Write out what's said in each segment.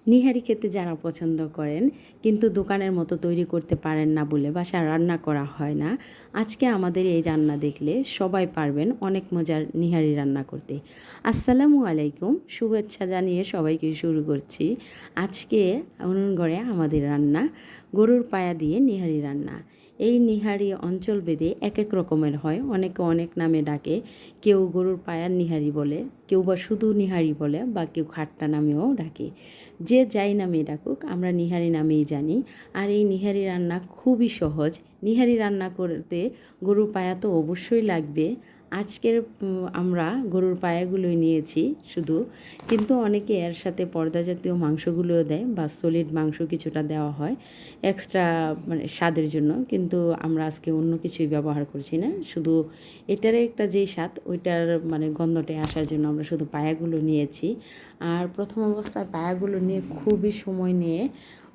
নিহারি খেতে যারা পছন্দ করেন কিন্তু দোকানের মতো তৈরি করতে পারেন না বলে বাসায় রান্না করা হয় না, আজকে আমাদের এই রান্না দেখলে সবাই পারবেন অনেক মজার নিহারি রান্না করতে। আসসালামু আলাইকুম, শুভেচ্ছা জানিয়ে সবাইকে শুরু করছি। আজকে উনুন ঘরে আমাদের রান্না গরুর পায়া দিয়ে নিহারি রান্না। এই নিহারি অঞ্চল ভেদে এক এক রকমের হয়, অনেকে অনেক নামে ডাকে। কেউ গরুর পায়ার নিহারি বলে, কেউ বা শুধু নিহারি বলে, বা কেউ খাট্টা নামেও ডাকে। যে যাই নামে ডাকুক, আমরা নিহারি নামেই জানি। আর এই নিহারি রান্না খুবই সহজ। নিহারি রান্না করতে গরুর পায়া তো অবশ্যই লাগবে। আজকের আমরা গরুর পায়াগুলোই নিয়েছি শুধু, কিন্তু অনেকে এর সাথে পর্দা জাতীয় মাংসগুলোও দেয় বা সলিড মাংস কিছুটা দেওয়া হয় এক্সট্রা, মানে স্বাদের জন্য। কিন্তু আমরা আজকে অন্য কিছুই ব্যবহার করছি না, শুধু এটারে একটা যেই স্বাদ ওইটার মানে গন্ধটা আসার জন্য আমরা শুধু পায়াগুলো নিয়েছি। আর প্রথম অবস্থায় পায়াগুলো নিয়ে খুবই সময় নিয়ে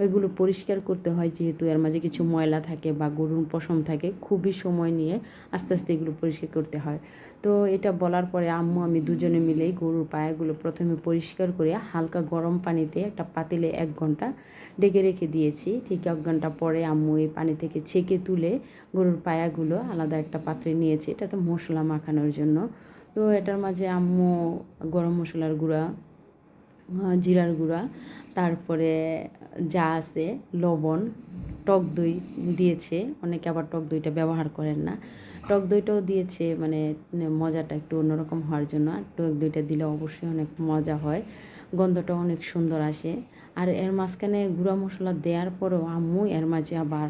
ওইগুলো পরিষ্কার করতে হয়, যেহেতু এর মাঝে কিছু ময়লা থাকে বা গরুর পশম থাকে, খুবই সময় নিয়ে আস্তে আস্তে এগুলো পরিষ্কার করতে হয়। তো এটা বলার পরে আম্মু আমি দুজনে মিলেই গরুর পায়াগুলো প্রথমে পরিষ্কার করে হালকা গরম পানিতে একটা পাতিলে 1 ঘন্টা ডেকে রেখে দিয়েছি। ঠিক 1 ঘন্টা পরে আম্মু এই পানি থেকে ছেঁকে তুলে গরুর পায়াগুলো আলাদা একটা পাত্রে নিয়েছি, এটাতে মশলা মাখানোর জন্য। তো এটার মাঝে আম্মু গরম মশলার গুঁড়া, জিরার গুঁড়া, তারপরে যা আছে লবণ, টক দই দিয়েছে। অনেকে আবার টক দইটা ব্যবহার করেন না, টক দইটাও দিয়েছে, মানে মজাটা একটু অন্যরকম হওয়ার জন্য। আর টক দইটা দিলে অবশ্যই অনেক মজা হয়, গন্ধটা অনেক সুন্দর আসে। আর এর মাঝখানে গুঁড়া মশলা দেওয়ার পরেও আম্মু এর মাঝে আবার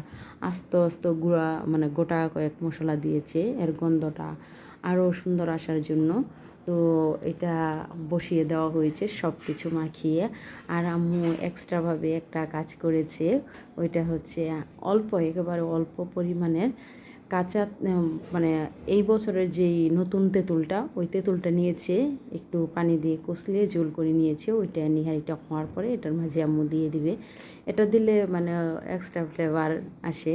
আস্তে আস্তে গুঁড়া মানে গোটা কয়েক মশলা দিয়েছে এর গন্ধটা আরও সুন্দর আসার জন্য। তো এটা বসিয়ে দেওয়া হয়েছে সব কিছু মাখিয়ে। আর আম্মু এক্সট্রাভাবে একটা কাজ করেছে, ওইটা হচ্ছে অল্প, একেবারে অল্প পরিমাণের কাঁচা মানে এই বছরের যেই নতুন তেঁতুলটা, ওই তেঁতুলটা নিয়েছে, একটু পানি দিয়ে কষলিয়ে ঝোল করে নিয়েছে। ওইটা নিহারিটা হওয়ার পরে এটার মাঝে আম্মু দিয়ে দিবে। এটা দিলে মানে এক্সট্রা ফ্লেভার আসে।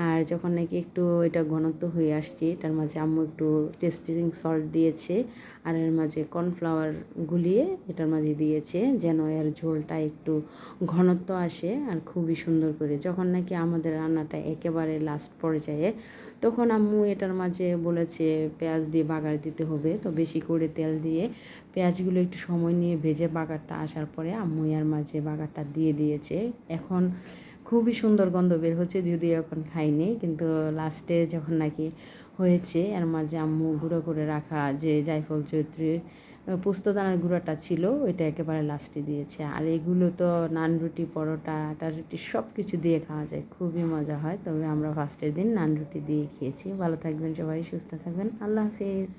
আর যখন নাকি একটু এটা ঘনত্ব হয়ে আসছে, এটার মাঝে আম্মু একটু টেস্টিং সল্ট দিয়েছে। আর এর মাঝে কর্নফ্লাওয়ার গুলিয়ে এটার মাঝে দিয়েছে, যেন এর ঝোলটা একটু ঘনত্ব আসে আর খুবই সুন্দর করে। যখন নাকি আমাদের রান্নাটা একেবারে লাস্ট পর্যায়ে, তখন আম্মু এটার মাঝে বলেছে পেঁয়াজ দিয়ে বাগার দিতে হবে। তো বেশি করে তেল দিয়ে পেঁয়াজগুলো একটু সময় নিয়ে ভেজে বাগারটা আসার পরে আম্মু এর মাঝে বাগারটা দিয়ে দিয়েছে। এখন খুবই সুন্দর গন্ধ বের হচ্ছে, যদিও এখন খাইনি, কিন্তু লাস্টে যখন নাকি হয়েছে এর মাঝে আম্মু গুঁড়ো করে রাখা যে জায়ফল চৈত্রীর পোস্তদানার গুঁড়োটা ছিল, ওইটা একেবারে লাস্টে দিয়েছে। আর এগুলো তো নান রুটি, পরোটা, আটা রুটি সব কিছু দিয়ে খাওয়া যায়, খুবই মজা হয়। তবে আমরা ফার্স্টের দিন নান রুটি দিয়ে খেয়েছি। ভালো থাকবেন সবাই, সুস্থ থাকবেন, আল্লাহ হাফিজ।